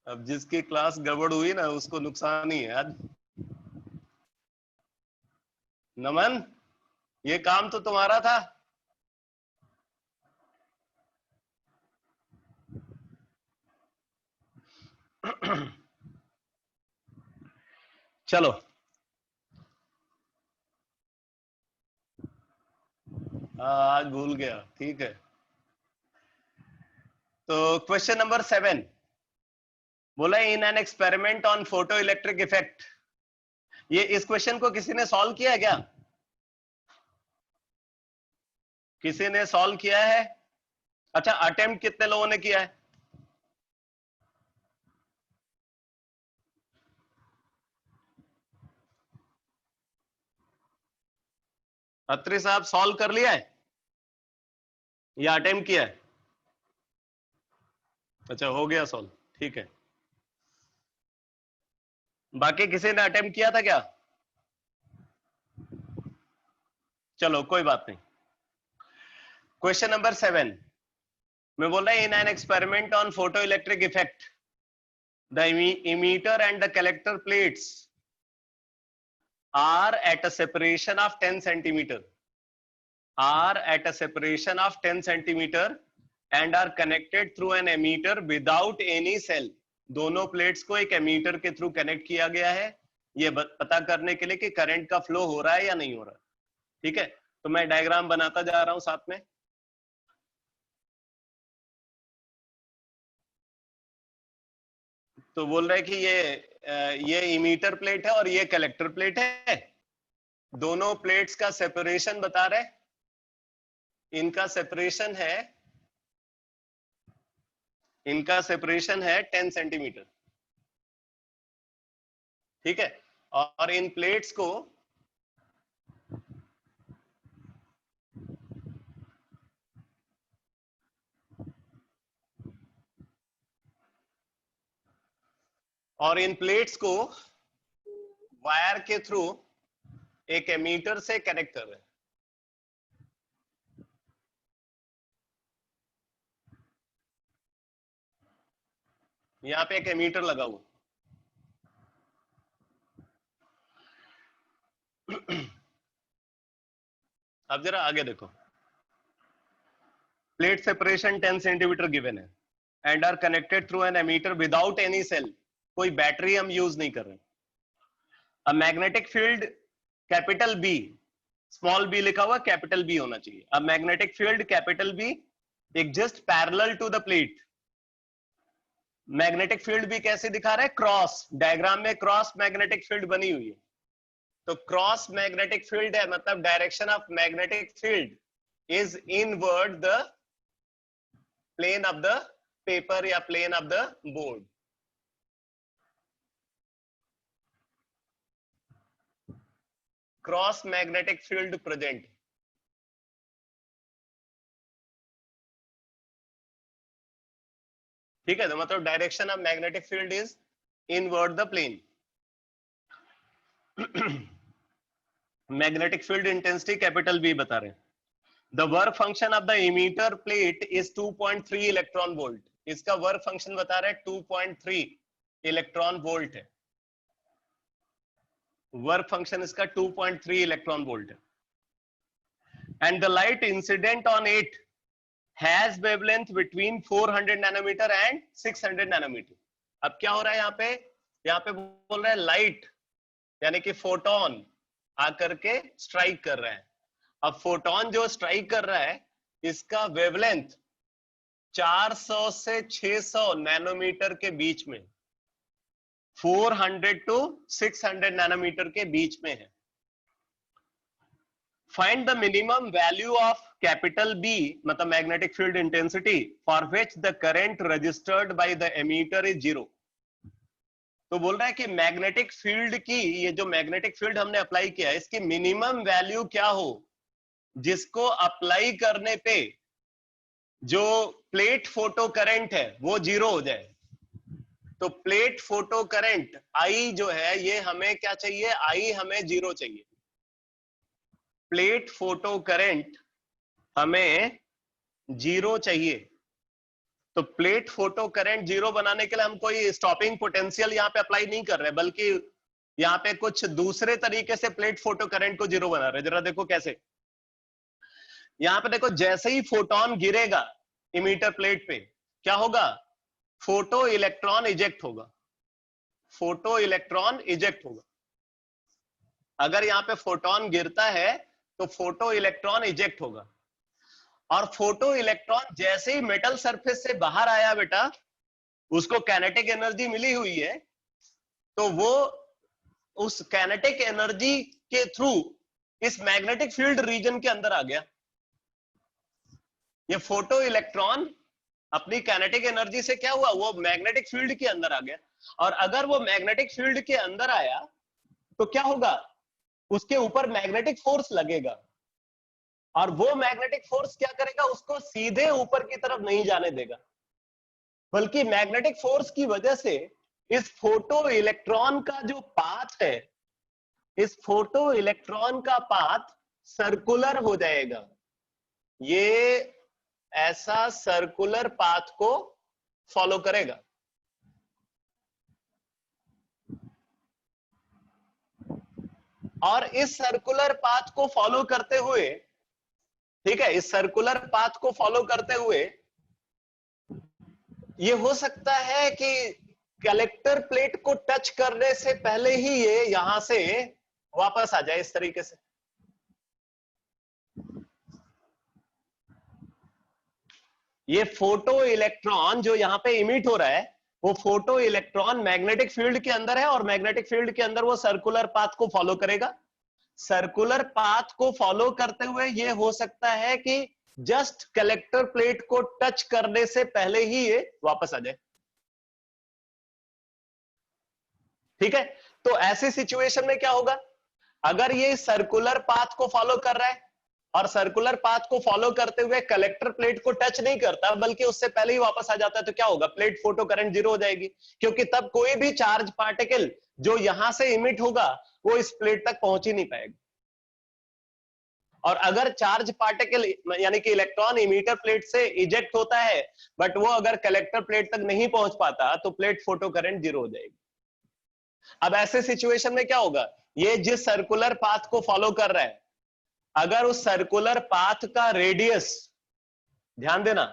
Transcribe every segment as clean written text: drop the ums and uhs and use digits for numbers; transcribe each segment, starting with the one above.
अब जिसकी क्लास गड़बड़ हुई ना उसको नुकसान ही है आज। नमन, ये काम तो तुम्हारा था। चलो, आज भूल गया, ठीक है। तो क्वेश्चन नंबर 7 बोला, in an experiment on photo electric effect. ये इस क्वेश्चन को किसी ने सॉल्व किया क्या? किसी ने सॉल्व किया है? अच्छा, अटेम्प्ट कितने लोगों ने किया है? अत्री साहब सॉल्व कर लिया है या अटेम्प्ट किया है? अच्छा, हो गया सॉल्व, ठीक है। बाकी किसी ने अटेम्प्ट किया था क्या? चलो कोई बात नहीं। क्वेश्चन नंबर 7 में बोल रहा है, in an experiment on photo electric effect the emitter and the collector plates are at a separation of 10 centimeter and are connected through an emitter without any cell। दोनों प्लेट्स को एक ammeter के through connect किया गया है, ये पता करने के लिए कि करंट का फ्लो हो रहा है या नहीं हो रहा। ठीक है, तो मैं डायग्राम बनाता जा रहा हूं साथ में। तो बोल रहे हैं कि ये इमीटर प्लेट है और ये कलेक्टर प्लेट है। दोनों प्लेट्स का सेपरेशन बता रहे, इनका सेपरेशन है 10 सेंटीमीटर। ठीक है, और इन प्लेट्स को वायर के थ्रू एक एमीटर से कनेक्ट कर रहे हैं। यहां पे एक एमीटर लगा हुआ। अब जरा आगे देखो, प्लेट सेपरेशन 10 सेंटीमीटर गिवन है and are connected through an ammeter without any cell. कोई बैटरी हम यूज नहीं कर रहे। A magnetic field capital B, small B लिखा हुआ, कैपिटल बी होना चाहिए। A magnetic field capital B exist parallel to the plate. Magnetic field भी कैसे दिखा रहा है? क्रॉस, डायग्राम में क्रॉस मैग्नेटिक फील्ड बनी हुई है। तो क्रॉस मैग्नेटिक फील्ड है, मतलब direction of magnetic field is inward the plane of the paper या plane of the board. Cross magnetic field present. ठीक है, तो मतलब direction of magnetic field is inward the plane. Magnetic field intensity capital B बता रहे हैं। The work function of the emitter plate is 2.3 electron volt. इसका work function बता रहे हैं 2.3 इलेक्ट्रॉन वोल्ट है। वर्क फंक्शन इसका 2.3 इलेक्ट्रॉन वोल्ट है। And the light incident on it has wavelength between 400 nanometre and 600 nanometre. अब क्या हो रहा है यहाँ पे बोल रहा है लाइट यानी कि फोटोन आकर के स्ट्राइक कर रहा है। अब फोटोन जो स्ट्राइक कर रहा है इसका वेवलेंथ 400 से 600 नैनोमीटर के बीच में, 400 टू 600 नैनोमीटर के बीच में है। Find the minimum value of capital B, मतलब magnetic field intensity, for which the current registered by the ammeter is 0। तो बोल रहा है कि मैग्नेटिक फील्ड की, ये जो मैग्नेटिक फील्ड हमने अप्लाई किया है इसकी मिनिमम वैल्यू क्या हो जिसको अप्लाई करने पे जो प्लेट फोटो करंट है वो 0 हो जाए। तो प्लेट फोटो करंट आई जो है ये हमें क्या चाहिए? आई हमें 0 चाहिए। प्लेट फोटो करंट हमें 0 चाहिए। तो प्लेट फोटो करंट जीरो बनाने के लिए हम कोई स्टॉपिंग पोटेंशियल यहाँ पे अप्लाई नहीं कर रहे, बल्कि यहाँ पे कुछ दूसरे तरीके से प्लेट फोटो करंट को जीरो बना रहे। जरा देखो कैसे। यहाँ पे देखो, जैसे ही फोटोन गिरेगा इमीटर प्लेट पे, क्या होगा? फोटो इलेक्ट्रॉन इजेक्ट होगा। फोटो इलेक्ट्रॉन इजेक्ट होगा। अगर यहाँ पे फोटोन गिरता है तो फोटो इलेक्ट्रॉन इजेक्ट होगा, और फोटो इलेक्ट्रॉन जैसे ही मेटल सरफेस से बाहर आया बेटा, उसको काइनेटिक एनर्जी मिली हुई है, तो वो उस काइनेटिक एनर्जी के थ्रू इस मैग्नेटिक फील्ड रीजन के अंदर आ गया। ये फोटो इलेक्ट्रॉन अपनी काइनेटिक एनर्जी से क्या हुआ? वो मैग्नेटिक फील्ड के अंदर आ गया। और अगर वो मैग्नेटिक फील्ड के अंदर आया तो क्या होगा? उसके ऊपर मैग्नेटिक फोर्स लगेगा, और वो मैग्नेटिक फोर्स क्या करेगा? उसको सीधे ऊपर की तरफ नहीं जाने देगा, बल्कि मैग्नेटिक फोर्स की वजह से इस फोटो इलेक्ट्रॉन का जो पाथ है, इस फोटो इलेक्ट्रॉन का पाथ सर्कुलर हो जाएगा। ये ऐसा सर्कुलर पाथ को फॉलो करेगा। और इस सर्कुलर पाथ को फॉलो करते हुए, ठीक है, इस सर्कुलर पाथ को फॉलो करते हुए ये हो सकता है कि कलेक्टर प्लेट को टच करने से पहले ही ये यहां से वापस आ जाए इस तरीके से। ये फोटो इलेक्ट्रॉन जो यहां पे इमिट हो रहा है, वो फोटो इलेक्ट्रॉन मैग्नेटिक फील्ड के अंदर है, और मैग्नेटिक फील्ड के अंदर वो सर्कुलर पाथ को फॉलो करेगा। सर्कुलर पाथ को फॉलो करते हुए ये हो सकता है कि जस्ट कलेक्टर प्लेट को टच करने से पहले ही ये वापस आ जाए। ठीक है, तो ऐसी सिचुएशन में क्या होगा? अगर ये सर्कुलर पाथ को फॉलो कर रहा है और सर्कुलर पाथ को फॉलो करते हुए कलेक्टर प्लेट को टच नहीं करता, बल्कि उससे पहले ही वापस आ जाता है, तो क्या होगा? प्लेट फोटो करंट जीरो हो जाएगी, क्योंकि तब कोई भी चार्ज पार्टिकल जो यहां से इमिट होगा वो इस प्लेट तक पहुंच ही नहीं पाएगा। और अगर चार्ज पार्टिकल यानी कि इलेक्ट्रॉन इमीटर प्लेट से इजेक्ट होता है, बट वो अगर कलेक्टर प्लेट तक नहीं पहुंच पाता, तो प्लेट फोटो करंट जीरो हो जाएगी। अब ऐसे सिचुएशन में क्या होगा? ये जिस सर्कुलर पाथ को फॉलो कर रहा है, अगर उस सर्कुलर पाथ का रेडियस, ध्यान देना,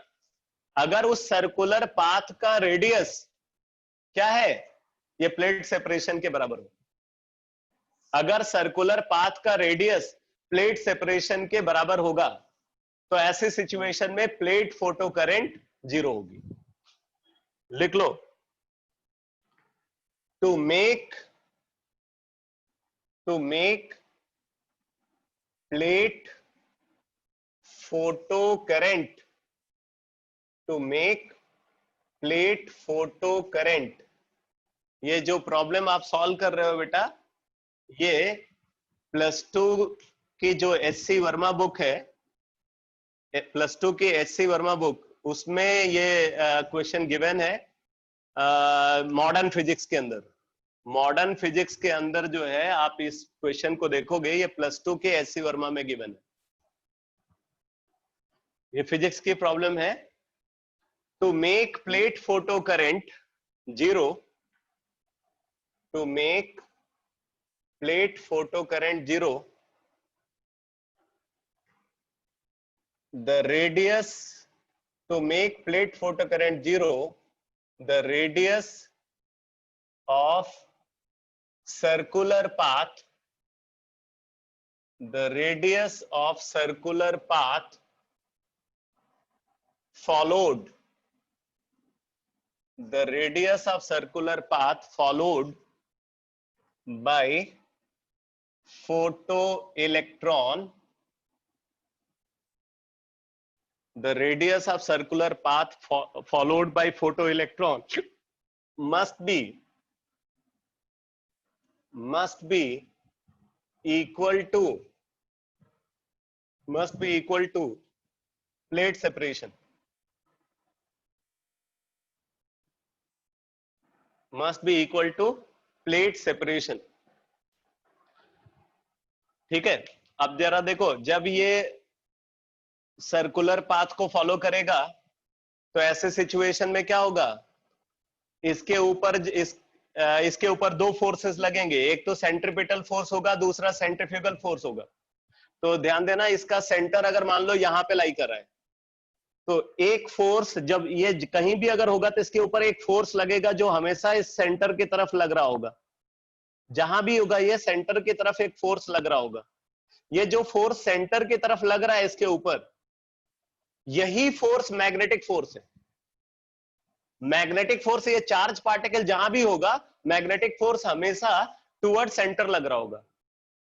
अगर उस सर्कुलर पाथ का रेडियस क्या है? ये प्लेट सेपरेशन के बराबर हो। अगर सर्कुलर पाथ का रेडियस प्लेट सेपरेशन के बराबर होगा, तो ऐसे सिचुएशन में प्लेट फोटो करंट जीरो होगी। लिख लो, to make plate photo current, to make plate photo current, ये जो प्रॉब्लम आप सॉल्व कर रहे हो बेटा, ये +2 की जो एचसी वर्मा बुक है, +2 की एचसी वर्मा बुक, उसमें ये क्वेश्चन गिवन है मॉडर्न फिजिक्स के अंदर। मॉडर्न फिजिक्स के अंदर जो है, आप इस क्वेश्चन को देखोगे, ये +2 के एचसी वर्मा में गिवन है। ये फिजिक्स की प्रॉब्लम है। To make plate photo current zero, to make plate photo current zero, the radius, to make plate photocurrent zero, the radius of circular path, the radius of circular path followed, the radius of circular path followed by photoelectron, the radius of circular path followed by photoelectron must be equal to plate separation, must be equal to plate separation। ठीक है, अब जरा देखो, जब ये circular path को follow करेगा तो ऐसे सिचुएशन में क्या होगा, इसके ऊपर दो फोर्सेस लगेंगे, एक तो सेंट्रीपिटल फोर्स होगा, दूसरा सेंट्रीफ्यूगल फोर्स होगा। तो ध्यान देना, इसका सेंटर अगर मान लो यहां पे लाई कर रहा है, तो एक फोर्स जब ये कहीं भी अगर होगा तो इसके ऊपर एक फोर्स लगेगा जो हमेशा इस सेंटर की तरफ लग रहा होगा। जहां भी होगा ये सेंटर की तरफ एक फोर्स लग रहा होगा। ये जो फोर्स सेंटर की तरफ लग रहा है इसके ऊपर, यही फोर्स मैग्नेटिक फोर्स है। मैग्नेटिक फोर्स, ये चार्ज पार्टिकल जहां भी होगा, मैग्नेटिक फोर्स हमेशा टुवर्ड सेंटर लग रहा होगा।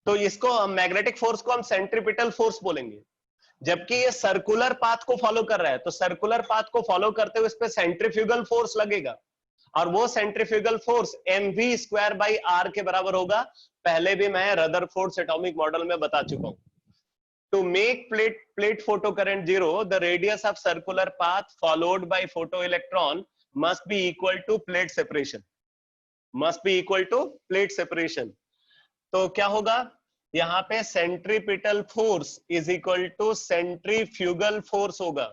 तो इसको मैग्नेटिक फोर्स को हम सेंट्रीपिटल फोर्स बोलेंगे। जबकि ये सर्कुलर पाथ को फॉलो कर रहा है, तो सर्कुलर पाथ को फॉलो करते हुए इस पे सेंट्रीफ्यूगल फोर्स लगेगा, और वो सेंट्रीफ्यूगल फोर्स mv²/r के बराबर होगा। पहले भी मैं रदरफोर्ड एटॉमिक मॉडल में बता चुका हूं। To make plate photocurrent zero, the radius of circular path followed by photoelectron must be equal to plate separation. Must be equal to plate separation. तो क्या होगा, यहाँ पे centripetal force is equal to centrifugal force होगा।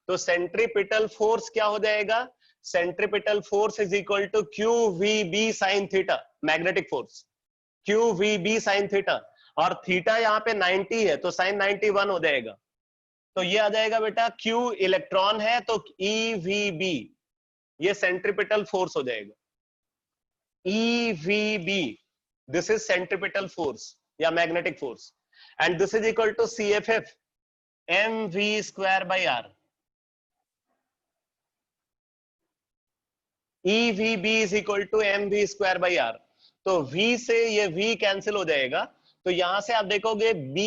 तो centripetal force क्या हो जाएगा, centripetal force is equal to QVB sin theta, magnetic force QVB sin theta, और थीटा यहाँ पे 90 है तो sin 91 हो जाएगा। तो ये आ जाएगा बेटा, Q इलेक्ट्रॉन है तो EVB, ये सेंट्रीपिटल फोर्स हो जाएगा। EVB, this is centripetal force या magnetic force, and this is equal to CFF mv²/r. EVB is equal to mv²/r. तो V से ये V कैंसिल हो जाएगा, तो यहां से आप देखोगे B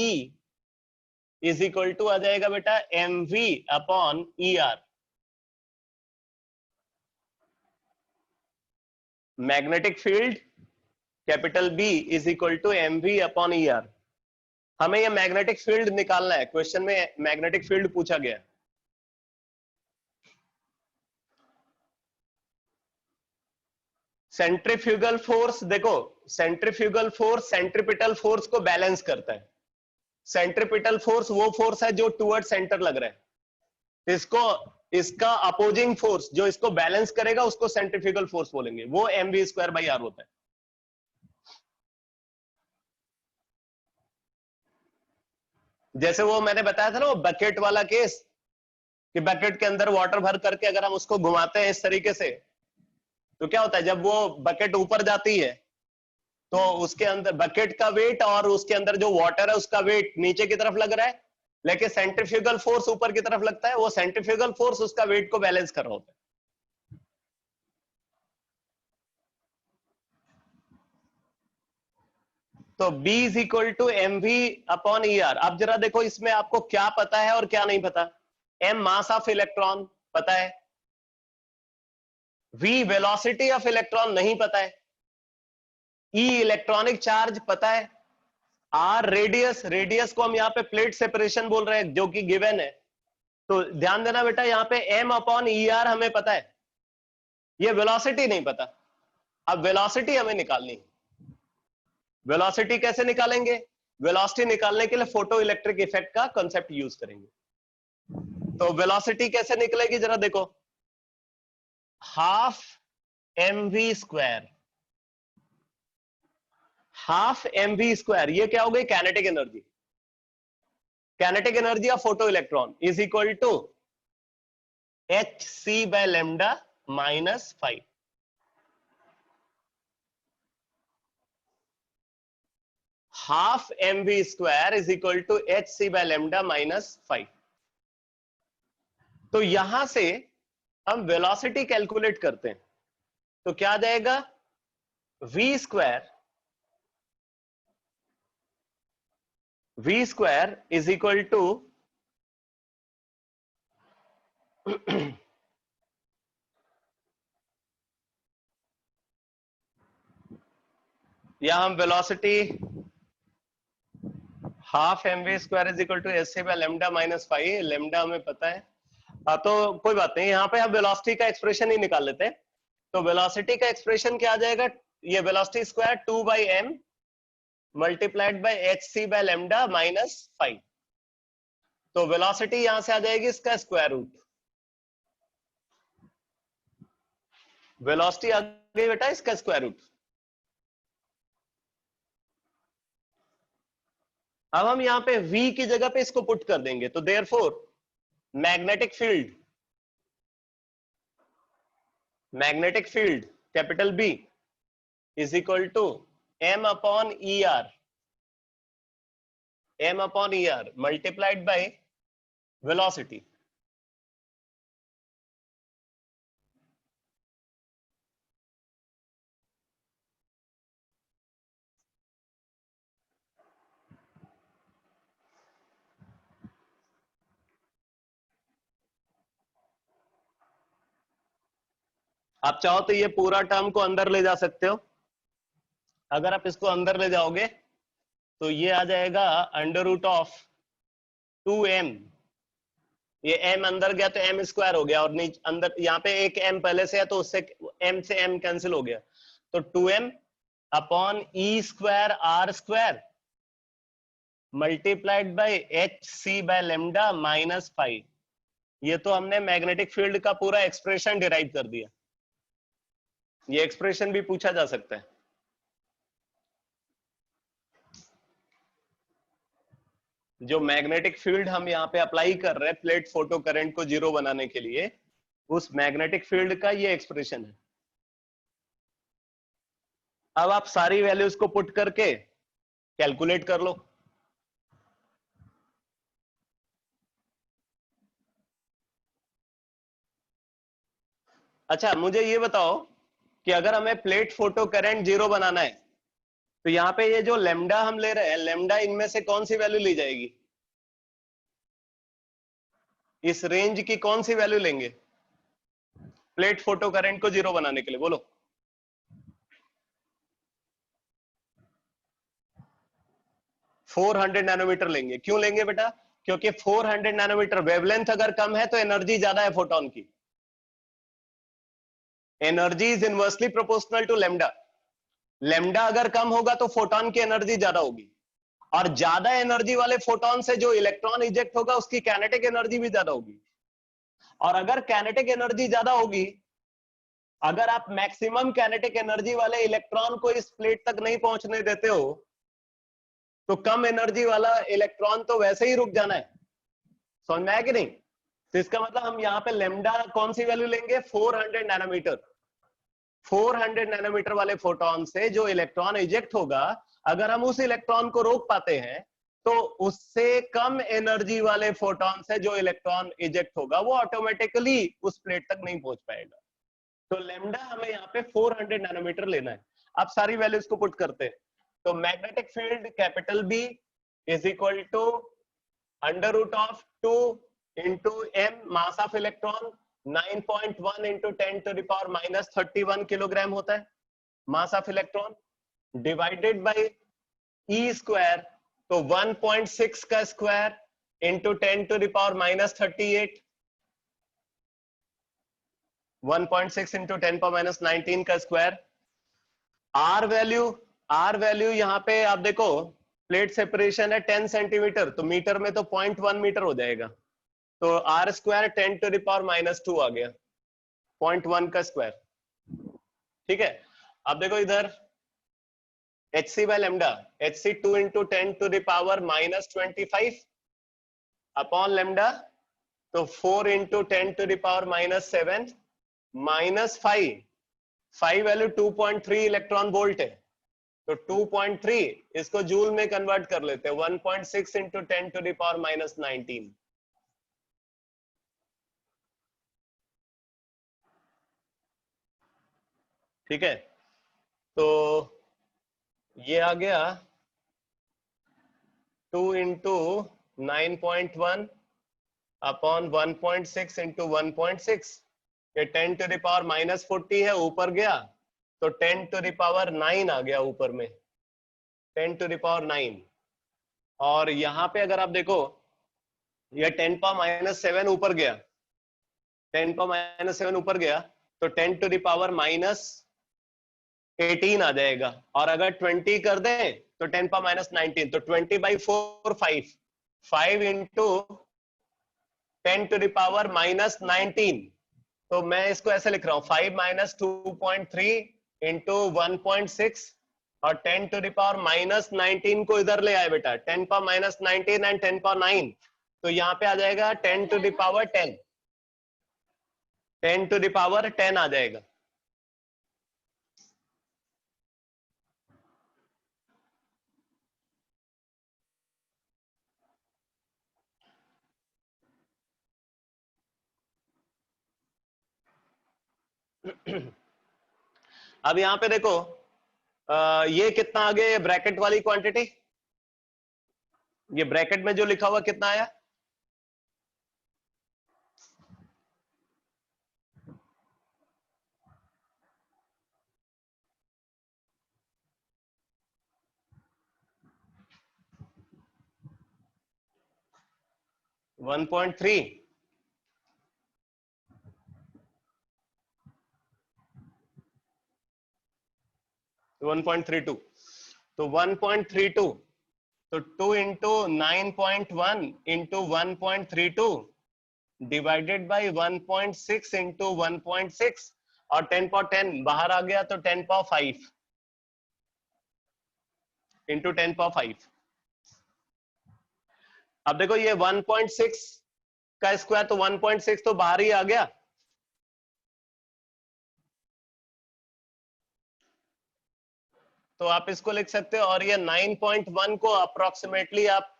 इज इक्वल टू आ जाएगा बेटा mv/er. Magnetic field capital B is equal to mv/er. हमें ये मैग्नेटिक फील्ड निकालना है, क्वेश्चन में मैग्नेटिक फील्ड पूछा गया। सेंट्रीफ्यूगल फोर्स, देखो सेंट्रीफ्यूगल फोर्स सेंट्रीपिटल फोर्स को बैलेंस करता है। सेंट्रीपिटल फोर्स वो फोर्स है जो टुवर्ड सेंटर लग रहा है। इसका अपोजिंग फोर्स जो इसको बैलेंस करेगा उसको सेंट्रीफ्यूगल फोर्स बोलेंगे, वो mv²/r होता है। जैसे वो मैंने बताया था ना, वो बकेट वाला केस, कि बकेट के अंदर वाटर भर करके अगर हम उसको घुमाते हैं इस तरीके से, तो क्या होता है, जब वो बकेट ऊपर जाती है तो उसके अंदर बकेट का वेट और उसके अंदर जो वाटर है उसका वेट नीचे की तरफ लग रहा है, लेकिन सेंट्रीफ्यूगल फोर्स ऊपर की तरफ लगता है। वो सेंट्रीफ्यूगल फोर्स उसका वेट को बैलेंस कर रहा होता है। तो B is equal to mv/er। अब जरा देखो इसमें आपको क्या पता है और क्या नहीं पता। M मास ऑफ इलेक्ट्रॉन पता है, V वेलोसिटी ऑफ इलेक्ट्रॉन नहीं पता है, E इलेक्ट्रॉनिक चार्ज पता है, R रेडियस, रेडियस को हम यहाँ पे प्लेट सेपरेशन बोल रहे हैं जो कि गिवन है। तो ध्यान देना बेटा, यहाँ पे M/er हमें पता है, ये वेलोसिटी नहीं पता। अब वेलोसिटी हमें निकालनी है। वेलोसिटी कैसे निकालेंगे, वेलोसिटी निकालने के लिए फोटो इलेक्ट्रिक इफेक्ट का कॉन्सेप्ट यूज करेंगे। तो वेलोसिटी कैसे निकलेगी जरा देखो, हाफ mv², हाफ mv², ये क्या हो गई, kinetic energy. Kinetic energy of photo electron is equal to hc/λ -5। Half mv² is equal to hc/λ -5। तो यहां से हम वेलोसिटी कैलकुलेट करते हैं, तो क्या आ जाएगा, v² इज इक्वल टू यहां हम velocity half mv² is equal to hc/λ -5, lambda हमें पता है। तो कोई बात नहीं, यहाँ पे हम वेलोसिटी का एक्सप्रेशन ही निकाल लेते हैं। तो वेलोसिटी का एक्सप्रेशन क्या आ जाएगा, ये velocity square 2/m multiplied by hc/λ -5। तो वेलोसिटी यहां से आ जाएगी इसका स्क्वायर रूट, वेलोसिटी आ गई बेटा इसका स्क्वायर रूट। अब हम यहां पे v की जगह पे इसको पुट कर देंगे, तो therefore magnetic field capital B is equal to m upon ER multiplied by velocity. आप चाहो तो ये पूरा टर्म को अंदर ले जा सकते हो। अगर आप इसको अंदर ले जाओगे तो ये आ जाएगा अंडर रूट ऑफ 2m, ये m अंदर गया तो m स्क्वायर हो गया, और नीचे अंदर यहाँ पे एक m पहले से है तो उससे m से m कैंसिल हो गया, तो 2m upon e square r square multiplied by hc by lambda minus 5। ये तो हमने मैग्नेटिक फील्ड का पूरा एक्सप्रेशन डिराइव कर दिया। ये एक्सप्रेशन भी पूछा जा सकता है। जो मैग्नेटिक फील्ड हम यहाँ पे अप्लाई कर रहे हैं प्लेट फोटो करंट को जीरो बनाने के लिए, उस मैग्नेटिक फील्ड का ये एक्सप्रेशन है। अब आप सारी वैल्यूज को पुट करके कैलकुलेट कर लो। अच्छा मुझे ये बताओ कि अगर हमें प्लेट फोटो करंट जीरो बनाना है तो यहाँ पे ये जो लेमडा हम ले रहे हैं, लेमडा इनमें से कौन सी वैल्यू ली जाएगी? इस रेंज की कौन सी वैल्यू लेंगे प्लेट फोटो करंट को जीरो बनाने के लिए? बोलो। 400 नैनोमीटर लेंगे। क्यों लेंगे बेटा? क्योंकि 400 नैनोमीटर वेवलेंथ अगर कम है तो एनर्जी ज्यादा है फोटोन की। Energy is inversely proportional to lambda. Lambda अगर कम होगा तो फोटोन की एनर्जी ज्यादा होगी, और ज्यादा एनर्जी वाले फोटोन से जो इलेक्ट्रॉन इजेक्ट होगा उसकी काइनेटिक एनर्जी भी ज्यादा होगी। और अगर काइनेटिक एनर्जी ज्यादा होगी, अगर आप मैक्सिमम काइनेटिक एनर्जी वाले इलेक्ट्रॉन को इस प्लेट तक नहीं पहुंचने देते हो तो कम एनर्जी वाला इलेक्ट्रॉन तो वैसे ही रुक जाना है। समझ में आया कि नहीं? तो इसका मतलब हम यहाँ पे लेमडा कौन सी वैल्यू लेंगे? 400 नैनोमीटर। 400 नैनोमीटर वाले फोटोन से जो इलेक्ट्रॉन इजेक्ट होगा, अगर हम उस इलेक्ट्रॉन को रोक पाते हैं तो उससे कम एनर्जी वाले फोटोन से जो इलेक्ट्रॉन इजेक्ट होगा वो ऑटोमेटिकली उस प्लेट तक नहीं पहुंच पाएगा। तो लेमडा हमें यहाँ पे 400 नैनोमीटर लेना है। आप सारी वैल्यूज को पुट करते हैं तो magnetic field capital B is equal to under root of 2 into m mass of electron 9.1 into 10 to the power minus 31 kilogram होता है mass of electron, divided by e square, तो 1.6 का square into 10 to the power minus 38, 1.6 into 10 power minus 19 का square. Are value यहाँ पे आप देखो plate separation है 10 सेंटीमीटर, तो मीटर में तो 0.1 मीटर हो जाएगा, तो R square 10 to the power minus 2 आ गया, 0.1 का स्क्वायर। ठीक है, अब देखो इधर hc by lambda, hc 2 into 10 to the power minus 25 upon lambda, तो 4 into 10 to the power minus 7 minus 5 value 2.3 electron volt है, तो 2.3 इसको जूल में कन्वर्ट कर लेते हैं, 1.6 into 10 to the power minus 19। ठीक है, तो ये आ गया 2 into 9.1 अपॉन 1.6 into 1.6, ये 10 to the power minus 40 है, ऊपर गया तो 10 to the power 9 आ गया ऊपर में, 10 to the power 9। और यहाँ पे अगर आप देखो ये 10 power minus 7 ऊपर गया, 10 power minus 7 ऊपर गया तो 10 to the power minus 18 आ जाएगा, और अगर 20 कर दें तो 10 power minus 19, तो 20/4 5 into 10 to the power minus 19 तो मैं इसको ऐसे लिख रहा हूँ 5 माइनस 2.3 इंटू 1.6 और 10 टू द पावर माइनस 19 को इधर ले आए बेटा, 10 पावर माइनस 19 एंड 10 पावर 9, तो यहाँ पे आ जाएगा 10 to the power 10, 10 to the power 10 आ जाएगा। अब यहाँ पे देखो ये कितना आ गया, ये ब्रैकेट वाली क्वांटिटी, ये ब्रैकेट में जो लिखा हुआ कितना आया, 1.3, 1.32, तो 1.32, तो 2 into 9.1 into 1.32 divided by 1.6 into 1.6 और 10 पावर 10 बाहर आ गया, तो 10 पावर 5 इंटू 10 पावर 5। अब देखो ये 1.6 का स्क्वायर, तो 1.6 तो बाहर ही आ गया, तो आप इसको लिख सकते हो, और ये 9.1 को अप्रोक्सीमेटली आप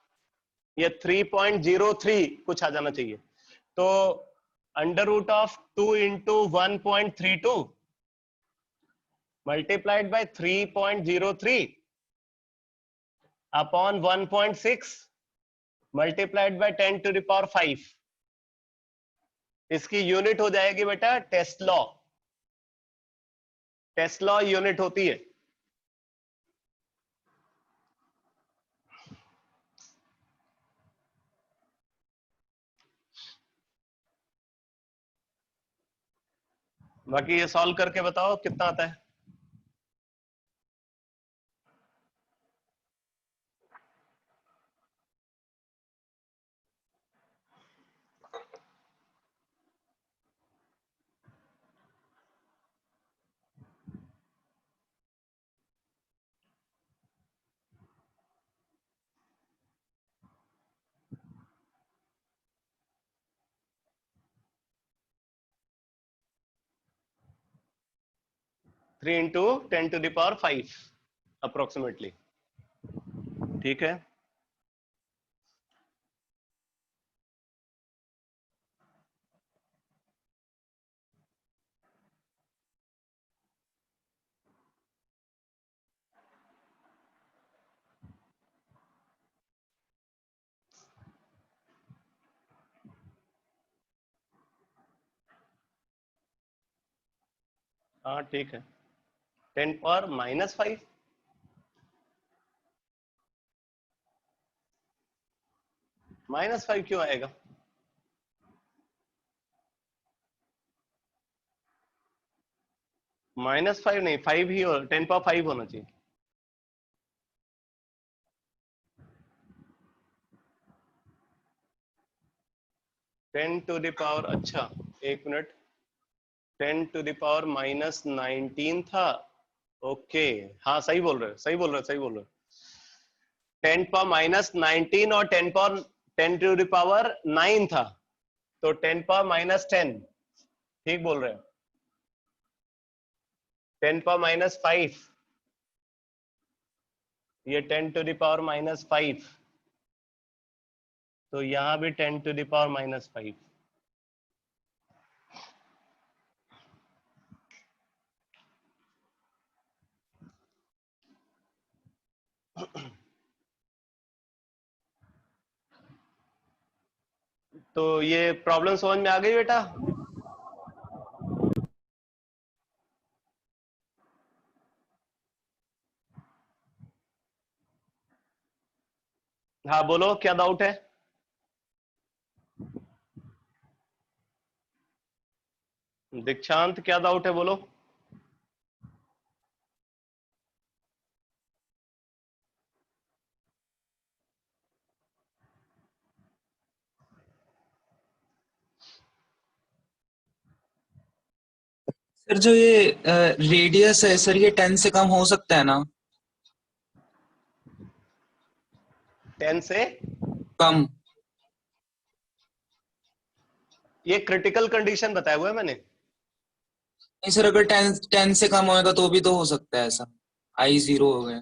ये 3.03 कुछ आ जाना चाहिए, तो under root of 2 into 1.32 multiplied by 3.03 upon 1.6 multiplied by 10 to the power 5, इसकी यूनिट हो जाएगी बेटा tesla, tesla unit होती है। बाकी ये सॉल्व करके बताओ कितना आता है। Three into 10 to the power 5 approximately, ठीक है। हाँ ठीक है, 10 पावर माइनस 5, -5 क्यों आएगा, -5 नहीं, 5 ही हो, 10 पावर 5 होना चाहिए। टेन टू द पावर, अच्छा एक minute, 10 to the power minus 19 था, ओके, हाँ सही बोल रहे हो, सही बोल रहे हो, सही बोल रहे हो। 10 पावर माइनस 19 और 10 पावर 10 टू द पावर 9 था, तो 10 पावर माइनस 10, ठीक बोल रहे हो। 10 पावर माइनस 5, ये 10 टू द पावर माइनस 5, तो यहां भी 10 टू द पावर माइनस 5। तो ये प्रॉब्लम समझ में आ गई बेटा। हाँ बोलो क्या डाउट है। दीक्षांत क्या डाउट है बोलो। सर जो ये रेडियस है सर, ये 10 से कम हो सकता है ना? 10 से कम। ये क्रिटिकल कंडीशन बताया हुआ है मैंने। नहीं सर, अगर 10 से कम होएगा तो भी तो हो सकता है ऐसा, आई 0 हो गए।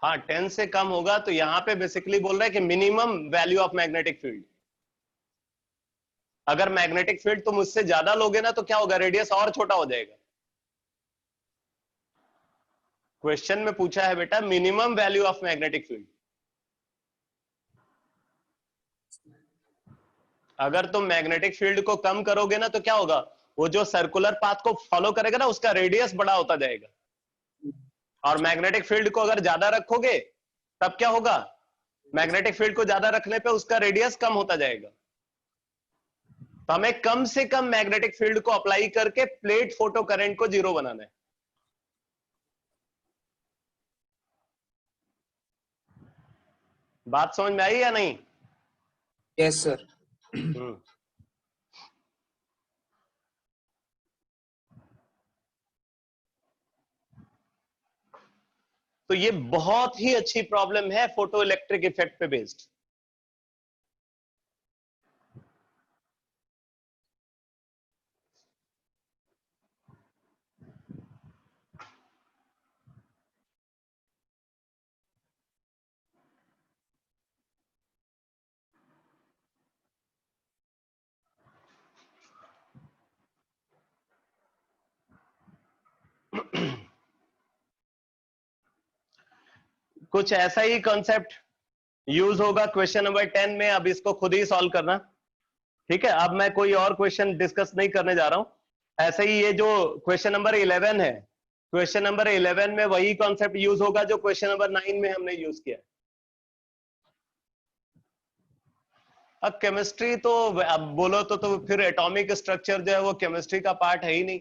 हाँ 10 से कम होगा तो यहाँ पे बेसिकली बोल रहा है कि minimum value of magnetic field. अगर मैग्नेटिक फील्ड तुम उससे ज्यादा लोगे ना तो क्या होगा, रेडियस और छोटा हो जाएगा। क्वेश्चन में पूछा है बेटा minimum value of magnetic field. अगर तुम मैग्नेटिक फील्ड को कम करोगे ना तो क्या होगा, वो जो सर्कुलर पाथ को फॉलो करेगा ना उसका रेडियस बड़ा होता जाएगा। और मैग्नेटिक फील्ड को अगर ज्यादा रखोगे तब क्या होगा, मैग्नेटिक फील्ड को ज्यादा रखने पे उसका रेडियस कम होता जाएगा। तो हमें कम से कम मैग्नेटिक फील्ड को अप्लाई करके प्लेट फोटो करंट को जीरो बनाना है। बात समझ में आई या नहीं? Yes sir. हम्म। तो ये बहुत ही अच्छी प्रॉब्लम है फोटो इलेक्ट्रिक इफेक्ट पे बेस्ड। कुछ ऐसा ही कॉन्सेप्ट यूज होगा क्वेश्चन नंबर 10 में। अब इसको खुद ही सॉल्व करना, ठीक है। अब मैं कोई और क्वेश्चन डिस्कस नहीं करने जा रहा हूं। ऐसे ही ये जो क्वेश्चन नंबर 11 है, क्वेश्चन नंबर 11 में वही कॉन्सेप्ट यूज होगा जो क्वेश्चन नंबर 9 में हमने यूज किया। अब केमिस्ट्री तो अब बोलो तो फिर एटॉमिक स्ट्रक्चर जो है वो केमिस्ट्री का पार्ट है ही नहीं।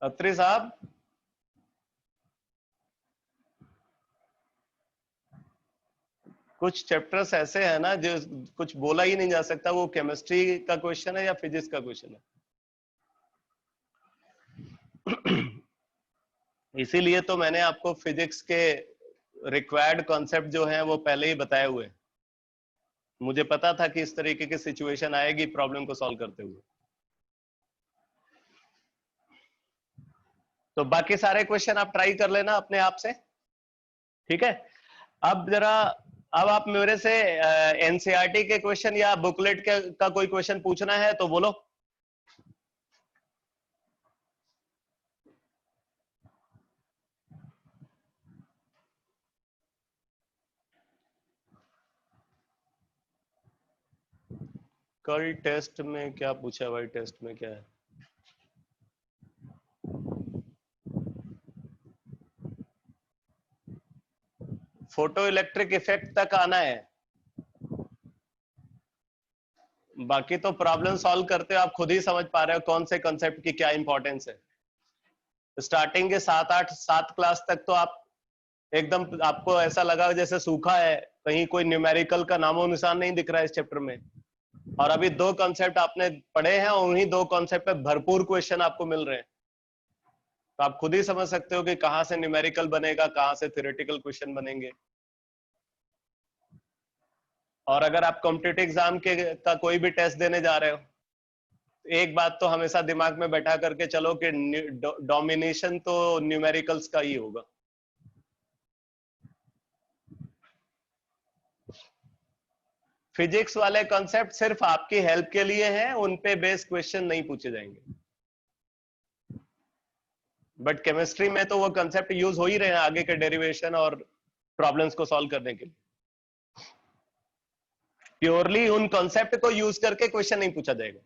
अत्री साहब, कुछ चैप्टर्स ऐसे हैं ना जो कुछ बोला ही नहीं जा सकता, वो केमिस्ट्री का क्वेश्चन है या फिजिक्स का क्वेश्चन है। इसीलिए तो मैंने आपको फिजिक्स के रिक्वायर्ड कॉन्सेप्ट जो है वो पहले ही बताए हुए। मुझे पता था कि इस तरीके की सिचुएशन आएगी प्रॉब्लम को सॉल्व करते हुए। तो बाकी सारे क्वेश्चन आप ट्राई कर लेना अपने आप से, ठीक है। अब जरा, अब आप मेरे से एनसीईआरटी के क्वेश्चन या बुकलेट का कोई क्वेश्चन पूछना है तो बोलो। कल टेस्ट में क्या पूछा भाई, टेस्ट में क्या है? फोटो इलेक्ट्रिक इफेक्ट तक आना है, बाकी तो प्रॉब्लम सॉल्व करते हो आप खुद ही समझ पा रहे हो कौन से कॉन्सेप्ट की क्या इंपॉर्टेंस है। स्टार्टिंग के 7 क्लास तक तो आप एकदम, आपको ऐसा लगा जैसे सूखा है, कहीं कोई न्यूमेरिकल का नामो निशान नहीं दिख रहा है इस चैप्टर में। और अभी 2 कॉन्सेप्ट आपने पढ़े हैं, उन्हीं 2 कॉन्सेप्ट पे भरपूर क्वेश्चन आपको मिल रहे हैं। तो आप खुद ही समझ सकते हो कि कहां से न्यूमेरिकल बनेगा, कहां से थ्योरेटिकल क्वेश्चन बनेंगे। और अगर आप कॉम्पिटिटिव एग्जाम के का कोई भी टेस्ट देने जा रहे हो, एक बात तो हमेशा दिमाग में बैठा करके चलो कि डोमिनेशन तो न्यूमेरिकल्स का ही होगा। फिजिक्स वाले कॉन्सेप्ट सिर्फ आपकी हेल्प के लिए हैं, उन पे बेस्ड क्वेश्चन नहीं पूछे जाएंगे। बट केमिस्ट्री में तो वो कॉन्सेप्ट यूज हो ही रहे हैं आगे के डेरिवेशन और प्रॉब्लम्स को सॉल्व करने के लिए। प्योरली उन कॉन्सेप्ट को यूज करके क्वेश्चन नहीं पूछा जाएगा।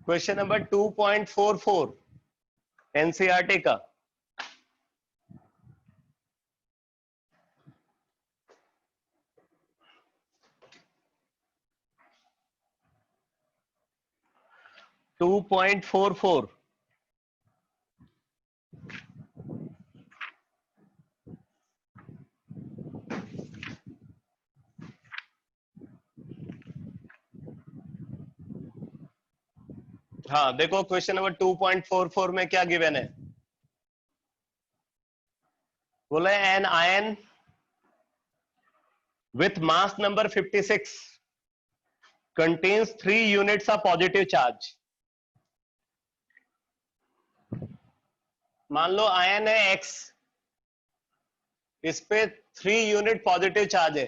क्वेश्चन नंबर 2.44 एनसीईआरटी का। टू पॉइंट फोर फोर हाँ देखो क्वेश्चन नंबर 2.44 में क्या गिवन है, बोला an ion with mass number 56 contains 3 units of positive charge। मान लो आयन है X, इस पे 3 यूनिट पॉजिटिव चार्ज है।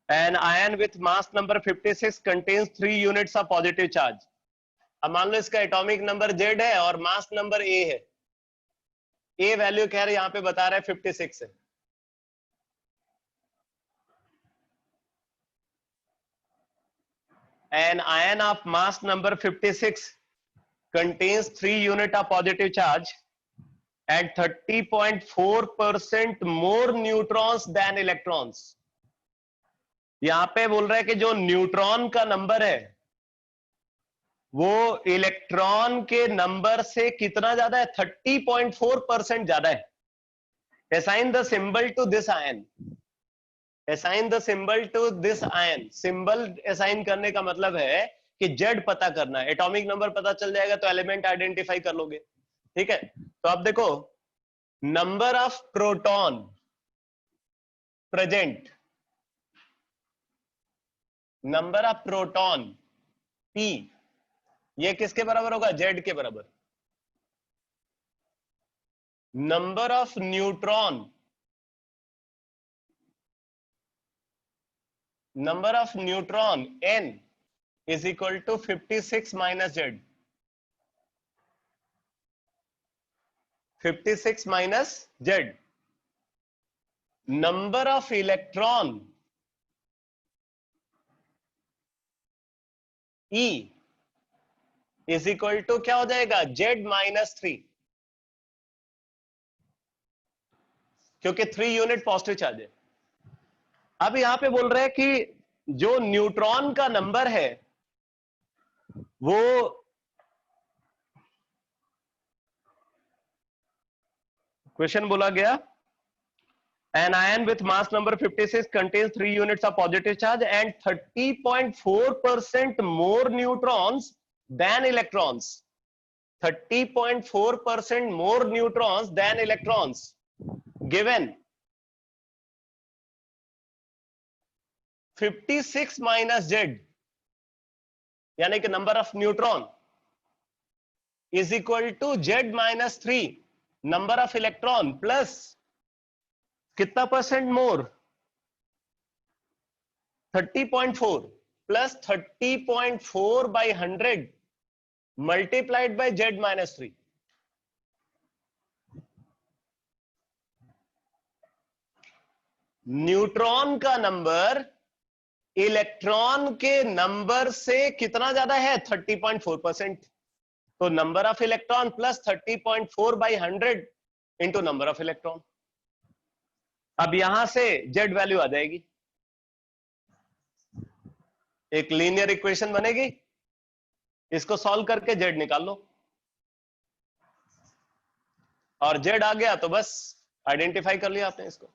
An ion with mass number 56 contains 3 units of positive charge। अब मान लो इसका एटॉमिक नंबर Z है और मास नंबर A है। A वैल्यू कह रहे यहां पे बता रहा है 56 है। An ion of mass number 56 contains 3 unit of positive charge and 30.4% more neutrons than electrons। यहां पे बोल रहा है कि जो न्यूट्रॉन का नंबर है वो इलेक्ट्रॉन के नंबर से कितना ज्यादा है, 30.4% ज्यादा है। Assign the symbol to this ion, assign the symbol to this ion. Symbol assign करने का मतलब है कि जेड पता करना है, एटॉमिक नंबर पता चल जाएगा तो एलिमेंट आइडेंटिफाई कर लोगे। ठीक है, तो अब देखो number of proton present, number of proton P, ये किसके बराबर होगा, जेड के बराबर। Number of neutron, number of neutron N is equal to 56 minus Z, 56 minus Z। Number of electron E is equal to क्या हो जाएगा, Z minus 3, क्योंकि 3 यूनिट पॉजिटिव चार्ज है। अब यहां पे बोल रहे हैं कि जो न्यूट्रॉन का नंबर है वो क्वेश्चन बोला गया an ion with mass number 56 contains 3 units of positive charge and 30.4% more neutrons than electrons, 30.4% more neutrons than electrons given 56 minus Z, यानी कि number of neutron is equal to Z minus 3 number of electron plus कितना percent more, 30.4 plus 30.4 by 100 multiplied by Z minus 3। न्यूट्रॉन का number electron के number से कितना ज्यादा है, 30.4%। तो number of electron plus 30.4 by 100 into number of electron. अब यहां से जेड वैल्यू आ जाएगी, एक लीनियर इक्वेशन बनेगी, इसको सॉल्व करके जेड निकाल लो और जेड आ गया तो बस आइडेंटिफाई कर लिया आपने इसको।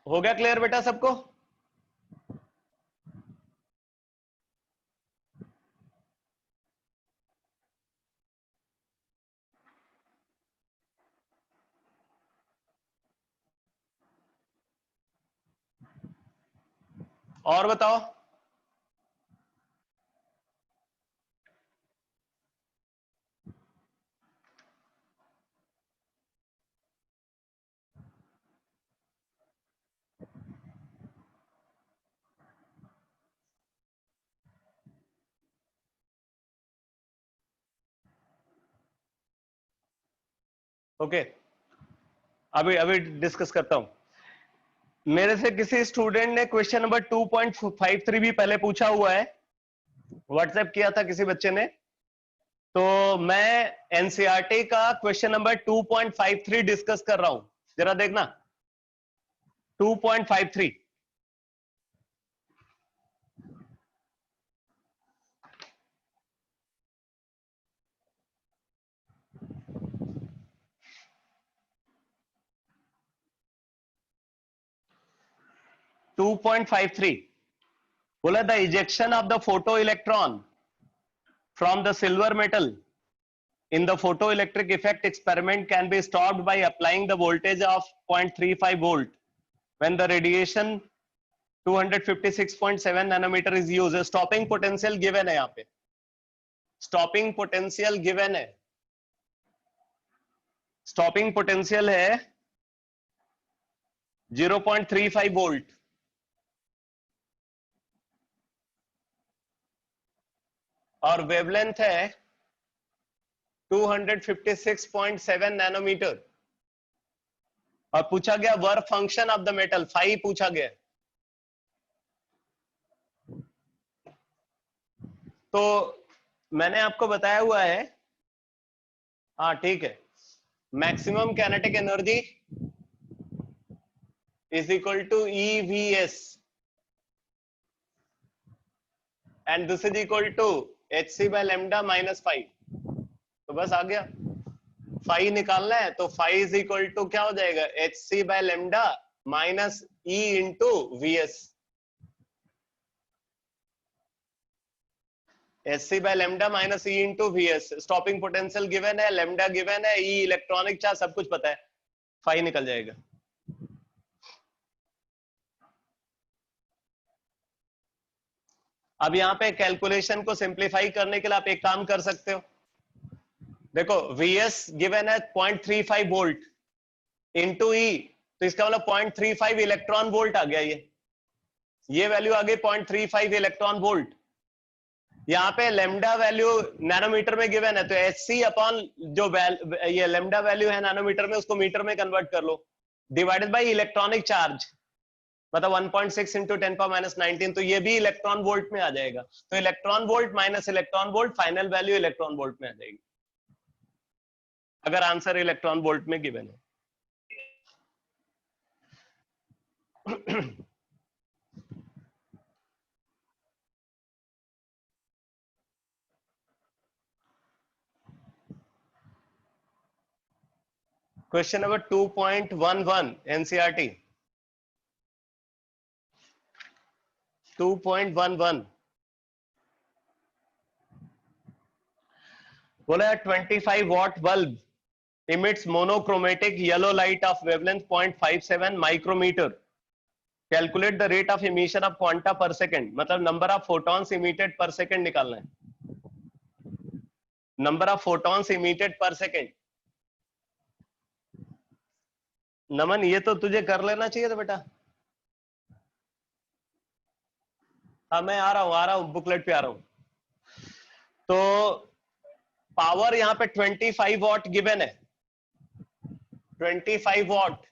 हो गया क्लियर बेटा सबको? और बताओ। ओके अभी अभी डिस्कस करता हूं। मेरे से किसी स्टूडेंट ने क्वेश्चन नंबर 2.53 भी पहले पूछा हुआ है, व्हाट्सएप किया था किसी बच्चे ने। तो मैं एनसीईआरटी का क्वेश्चन नंबर 2.53 डिस्कस कर रहा हूं, जरा देखना 2.53। 2.53 बोला the ejection of the photo electron from the silver metal in the photoelectric effect experiment can be stopped by applying the voltage of 0.35 volt when the radiation 256.7 nanometer is used. Stopping potential given है यहाँ पे, stopping potential given है, stopping potential है 0.35 volt और wavelength है 256.7 nanometre और पूछा गया work function of the metal phi पूछा गया। तो मैंने आपको बताया हुआ है, हाँ ठीक है, maximum kinetic energy is equal to EVS and this is equal to hc by lambda minus 5। तो बस आ गया, फाई निकालना है तो फाई इज इक्वल टू क्या हो जाएगा, hc by lambda minus E into VS। hc by lambda minus E into VS। Stopping potential given है, लैम्डा गिवन है, E इलेक्ट्रॉनिक चार्ज सब कुछ पता है, फाई निकल जाएगा। अब यहाँ पे कैलकुलेशन को सिंप्लीफाई करने के लिए आप एक काम कर सकते हो, देखो VS गिवन है 0.35 वोल्ट इंटू E, तो इसका मतलब 0.35 इलेक्ट्रॉन वोल्ट आ गया, ये वैल्यू आ गई 0.35 इलेक्ट्रॉन वोल्ट। यहाँ पे लेमडा वैल्यू नैनोमीटर में गिवन है, तो hc अपॉन जो ये लेमडा वैल्यू है नैनोमीटर में, उसको मीटर में कन्वर्ट कर लो, डिवाइडेड बाय इलेक्ट्रॉनिक चार्ज, मतलब 1.6 इंटू 10⁻19, तो ये भी इलेक्ट्रॉन वोल्ट में आ जाएगा। तो electron volt minus electron volt, final value electron volt में आ जाएगी, अगर आंसर इलेक्ट्रॉन वोल्ट में गिवन है। क्वेश्चन नंबर 2.11 NCERT 2.11 बोला 25 watt bulb emits monochromatic yellow light of wavelength 0.57 micrometer. Calculate the rate of emission of quanta per second, मतलब number of photons emitted per second निकालना है, number of photons emitted per second। नमन ये तो तुझे कर लेना चाहिए था बेटा। हाँ मैं आ रहा हूँ बुकलेट पे आ रहा हूँ। तो पावर यहाँ पे 25 वॉट गिवन है, 25 वॉट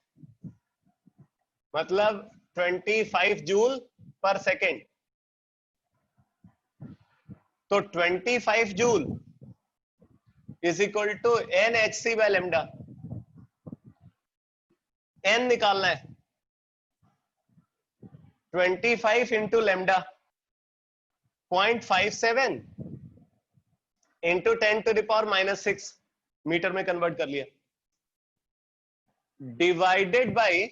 मतलब 25 जूल पर सेकेंड, तो 25 joule is equal to Nhc by lambda. n निकालना है, 25 इंटू लैम्डा 0.57 इंटू 10⁻⁻6 मीटर में कन्वर्ट कर लिया, divided by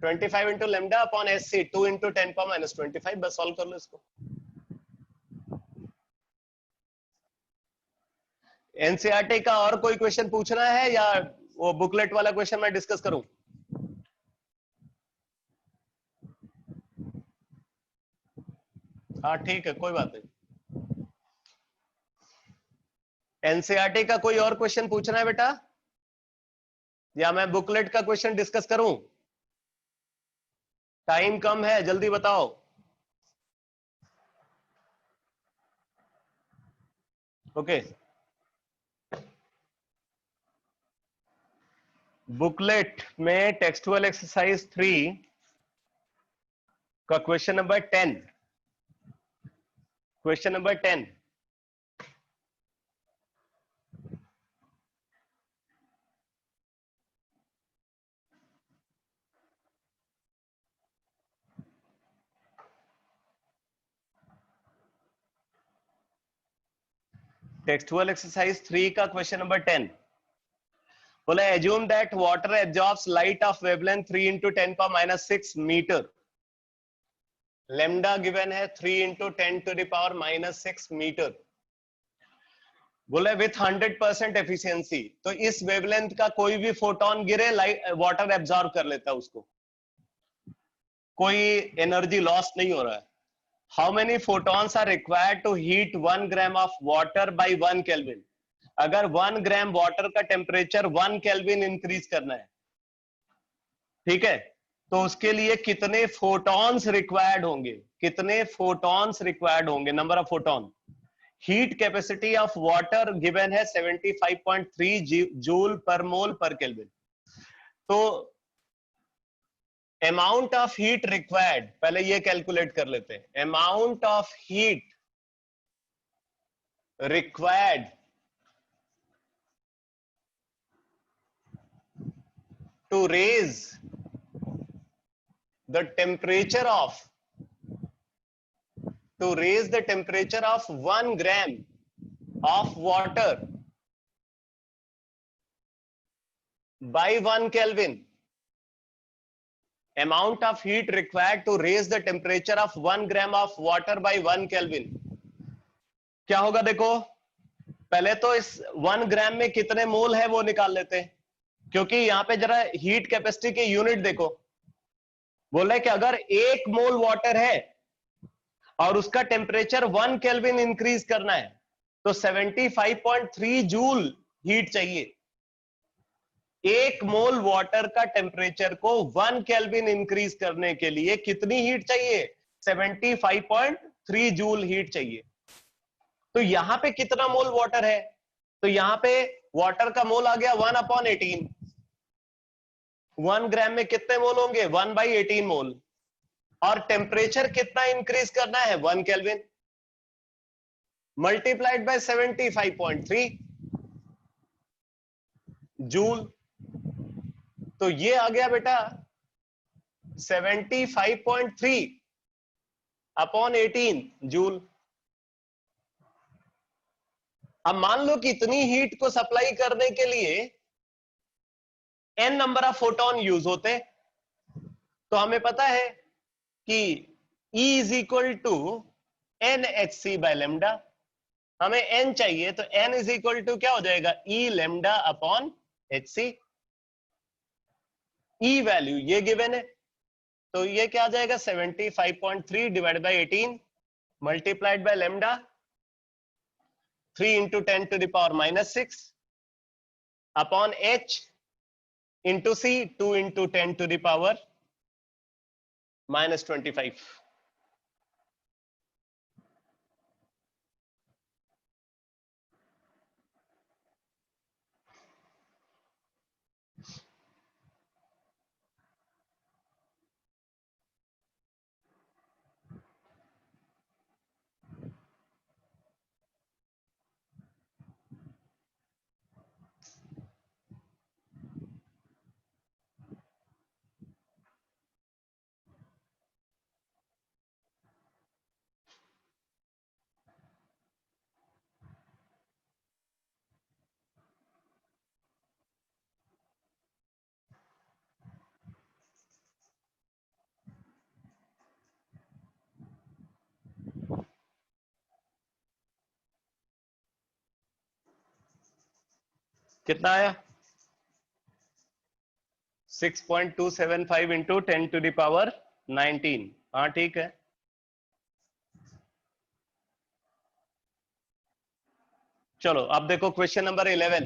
25 into lambda upon SC 2 into 10⁻25। बस सॉल्व कर लो इसको। एनसीईआरटी का और कोई क्वेश्चन पूछना है या वो बुकलेट वाला क्वेश्चन मैं डिस्कस करूं? हाँ ठीक है, कोई बात नहीं। एनसीईआरटी का कोई और क्वेश्चन पूछना है बेटा, या मैं बुकलेट का क्वेश्चन डिस्कस करूं? टाइम कम है, जल्दी बताओ। ओके बुकलेट में टेक्सटुअल एक्सरसाइज 3 का question number 10, question number 10 textual exercise 3 का क्वेश्चन नंबर 10 बोला assume that water absorbs light of wavelength 3 into 10⁻⁶ meter lambda given है 3 इंटू 10⁻⁻6 मीटर, बोले विथ 100% एफिशिएंसी। तो इस वेवलेंथ का कोई भी फोटोन गिरे लाइट वाटर एब्जॉर्ब कर लेता है उसको, कोई एनर्जी लॉस नहीं हो रहा है। How many photons are required to heat 1 gram of water by 1 kelvin? अगर 1 ग्राम वाटर का टेम्परेचर 1 केल्विन इंक्रीज करना है, ठीक है, तो उसके लिए कितने फोटॉन्स रिक्वायर्ड होंगे? कितने फोटॉन्स रिक्वायर्ड होंगे? Number of photon. Heat capacity of water given है 75.3 जूल पर मोल पर केल्विन। तो अमाउंट ऑफ हीट रिक्वायर्ड, पहले ये कैलकुलेट कर लेते हैं। Amount of heat required to raise the temperature of 1 gram of water by 1 Kelvin. Amount of heat required to raise the temperature of 1 gram of water by 1 Kelvin. क्या होगा? देखो पहले तो इस 1 ग्राम में कितने मोल है वो निकाल लेते हैं, क्योंकि यहां पे जरा हीट कैपेसिटी के यूनिट देखो। बोल रहे कि अगर 1 मोल वाटर है और उसका टेम्परेचर 1 केल्विन इंक्रीज करना है, तो 75.3 जूल हीट चाहिए। 1 मोल वाटर का टेम्परेचर को 1 केल्विन इंक्रीज करने के लिए कितनी हीट चाहिए? 75.3 जूल हीट चाहिए। तो यहां पे कितना मोल वाटर है? तो यहां पे वाटर का मोल आ गया 1/18। 1 ग्राम में कितने मोल होंगे? 1/18 मोल। और टेम्परेचर कितना इंक्रीज करना है? 1 केल्विन मल्टीप्लाइड बाय 75.3 जूल। तो ये आ गया बेटा 75.3 अपॉन 18 जूल। अब मान लो कि इतनी हीट को सप्लाई करने के लिए n number of photon use होते, तो हमें पता है कि E is equal to NHc by lambda. हमें n चाहिए, तो n इज इक्वल टू क्या हो जाएगा? E lambda upon Hc। E value ये गिवन है, तो ये क्या आ जाएगा? 75.3 divide by 18 multiplied by lambda 3 into 10⁻⁻6 upon H into C 2 into 10⁻⁻25। कितना आया? 6.275 इंटू 10⁻19। हाँ ठीक है। चलो अब देखो question number 11।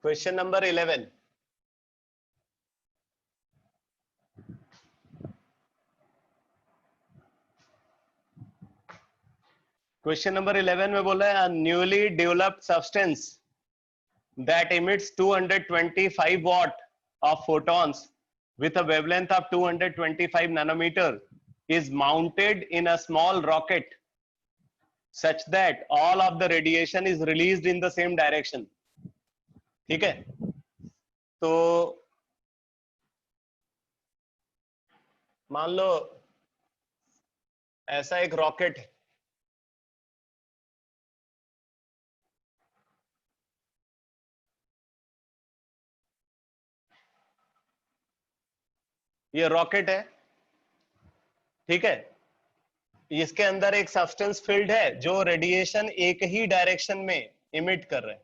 Question number 11। Question number 11 में बोला है newly developed substance that emits 225 watt of photons with a wavelength of 225 nanometer is mounted in a small rocket such that all of the radiation is released in the same direction। ठीक है, तो मान लो ऐसा एक rocket है, ये rocket है, ठीक है, इसके अंदर एक सब्सटेंस फील्ड है जो रेडिएशन एक ही डायरेक्शन में इमिट कर रहे हैं।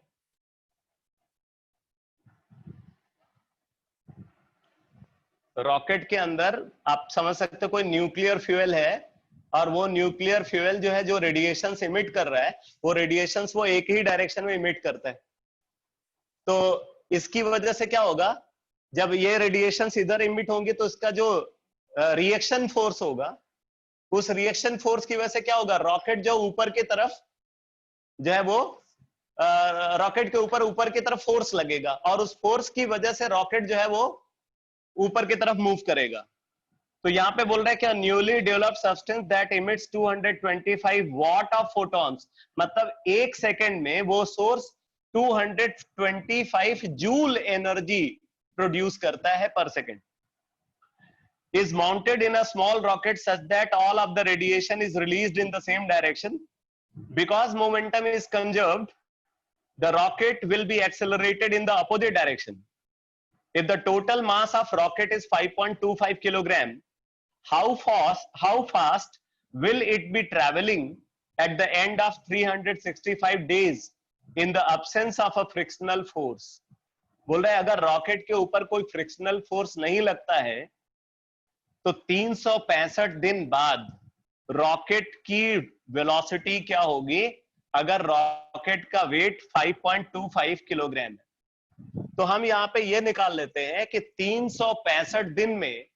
रॉकेट के अंदर आप समझ सकते हो कोई न्यूक्लियर फ्यूल है, और वो न्यूक्लियर फ्यूल जो है जो रेडिएशन इमिट कर रहा है, वो रेडिएशन वो एक ही डायरेक्शन में इमिट करता है। तो इसकी वजह से क्या होगा, जब ये रेडिएशन इधर इमिट होंगे तो इसका जो रिएक्शन फोर्स होगा, उस रिएक्शन फोर्स की वजह से क्या होगा, रॉकेट जो ऊपर की तरफ जो है वो रॉकेट के ऊपर की तरफ फोर्स लगेगा, और उस फोर्स की वजह से रॉकेट जो है वो ऊपर की तरफ मूव करेगा। तो यहाँ पे बोल रहा है क्या, newly developed substance that emits 225 what of photons, मतलब एक सेकेंड में वो सोर्स 225 जूल एनर्जी प्रोड्यूस करता है पर second, is mounted in a small rocket such that all of the radiation is released in the same direction. Because momentum is conserved, the rocket will be accelerated in the opposite direction. If the total mass of rocket is 5.25 kilogram, how fast will it be traveling at the end of 365 days in the absence of a frictional force? बोल रहा है अगर rocket के ऊपर कोई frictional force नहीं लगता है तो 365 दिन बाद रॉकेट की वेलोसिटी क्या होगी, अगर रॉकेट का वेट 5.25 किलोग्राम है। तो हम यहां पे ये निकाल लेते हैं कि 365 दिन में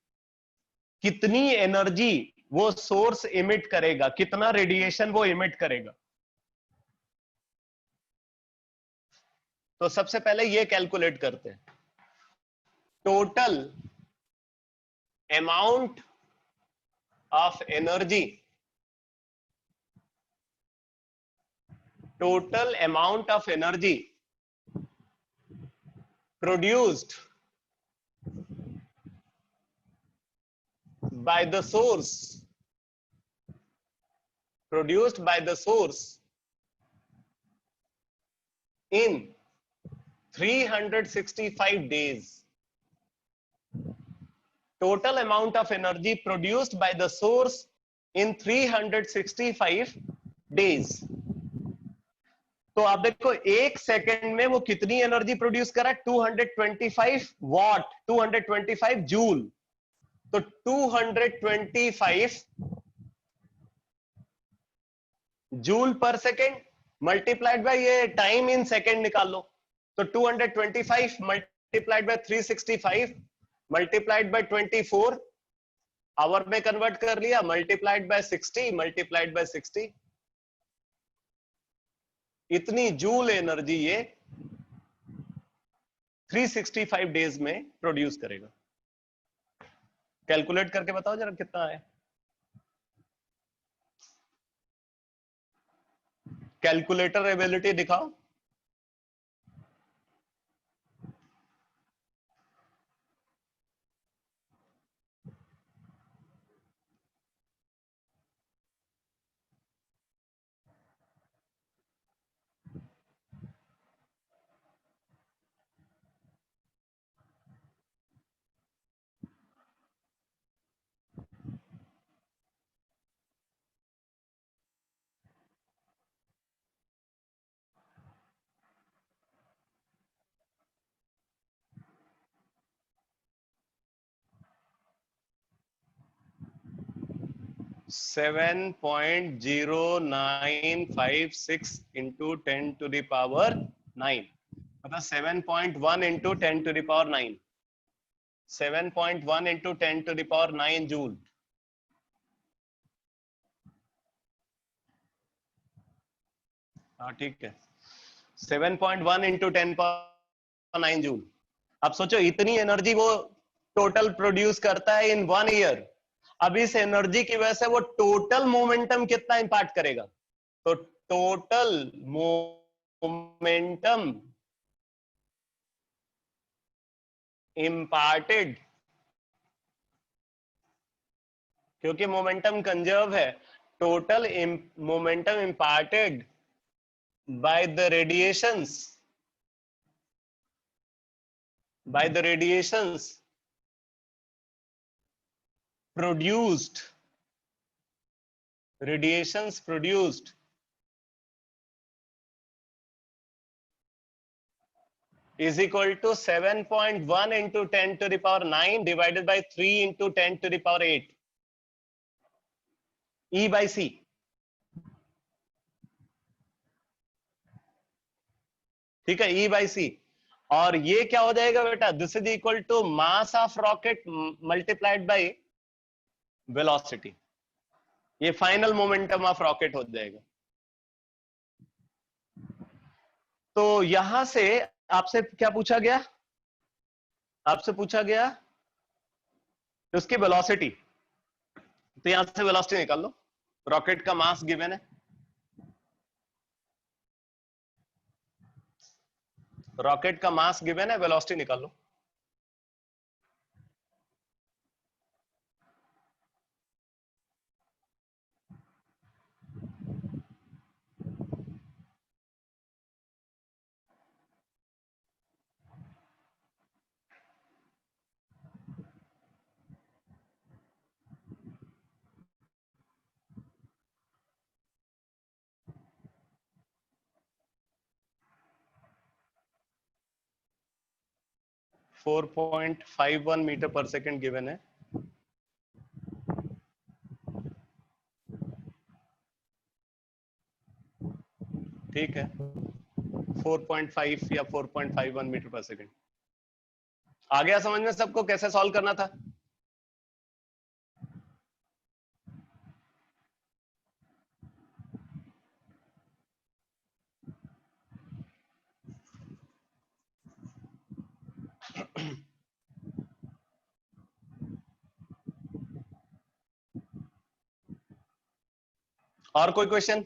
कितनी एनर्जी वो सोर्स इमिट करेगा, कितना रेडिएशन वो इमिट करेगा। तो सबसे पहले ये कैलकुलेट करते हैं, total amount of energy, total amount of energy produced by the source in 365 days. Total amount of energy produced by the source in 365 days. तो आप देखो एक सेकेंड में वो कितनी एनर्जी प्रोड्यूस करा, 225 वॉट, 225 जूल। तो 225 joule per second multiplied by ये टाइम इन सेकेंड निकाल लो, तो 225 multiplied by 365 multiplied by 24 hour में कन्वर्ट कर लिया, मल्टीप्लाइड बाय 60 मल्टीप्लाइड बाय 60, इतनी जूल एनर्जी ये 365 डेज में प्रोड्यूस करेगा। कैलकुलेट करके बताओ जरा कितना है, कैलकुलेटर एबिलिटी दिखाओ। Seven 7.0956 into 10 to the power 9, मतलब 7.1 into 10 to the power 9, 7.1 into 10 to the power 9 joule. हाँ ठीक है, 7.1 इंटू 10 पावर 9 जूल। अब सोचो इतनी एनर्जी वो टोटल प्रोड्यूस करता है इन 1 ईयर। अब इस एनर्जी की वजह से वो टोटल मोमेंटम कितना इंपैक्ट करेगा, तो टोटल मोमेंटम इम्पार्टेड, क्योंकि मोमेंटम कंजर्व है, total momentum imparted by the radiations produced radiations produced is equal to 7.1 into 10 to the power 9 divided by 3 into 10 to the power 8 E by C. ठीक है, E by C. और ये क्या हो जाएगा बेटा, this is equal to mass of rocket multiplied by velocity. ये final momentum of rocket हो जाएगा. तो यहां से आपसे क्या पूछा गया, आपसे पूछा गया उसकी वेलोसिटी. तो यहां से वेलोसिटी निकाल लो. रॉकेट का मास गिवन है, रॉकेट का मास गिवन है, वेलोसिटी निकाल लो. फोर 4.51 मीटर पर सेकेंड गिवन है. ठीक है, 4.5 या 4.51 मीटर पर सेकेंड. आ गया समझ में सबको कैसे सॉल्व करना था. और कोई क्वेश्चन?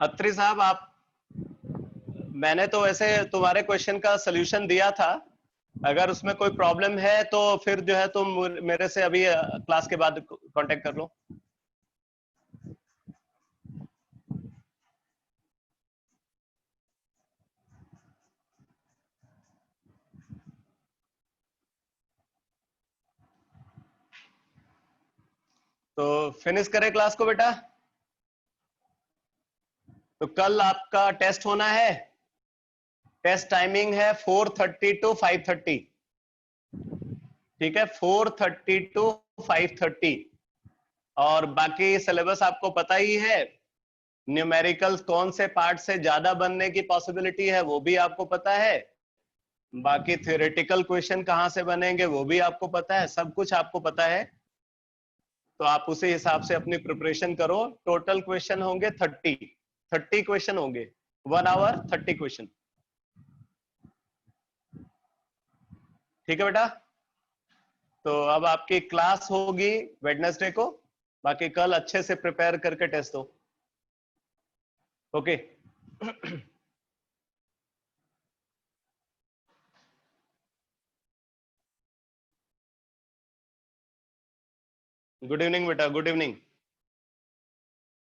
अत्री साहब, आप, मैंने तो वैसे तुम्हारे क्वेश्चन का सलूशन दिया था. अगर उसमें कोई प्रॉब्लम है तो फिर जो है तुम मेरे से अभी क्लास के बाद कांटेक्ट कर लो. तो फिनिश करें क्लास को बेटा. तो कल आपका टेस्ट होना है. टेस्ट टाइमिंग है 4:30 टू 5:30. ठीक है, 4:30 टू 5:30. और बाकी सिलेबस आपको पता ही है. न्यूमेरिकल्स कौन से पार्ट से ज्यादा बनने की पॉसिबिलिटी है वो भी आपको पता है. बाकी थ्योरेटिकल क्वेश्चन कहां से बनेंगे वो भी आपको पता है. सब कुछ आपको पता है. तो आप उसी हिसाब से अपनी प्रिपरेशन करो. टोटल क्वेश्चन होंगे 30 क्वेश्चन होंगे. 1 आवर 30 क्वेश्चन. ठीक है बेटा. तो अब आपकी क्लास होगी वेडनेसडे को. बाकी कल अच्छे से प्रिपेयर करके टेस्ट दो. ओके. गुड इवनिंग बेटा, गुड इवनिंग.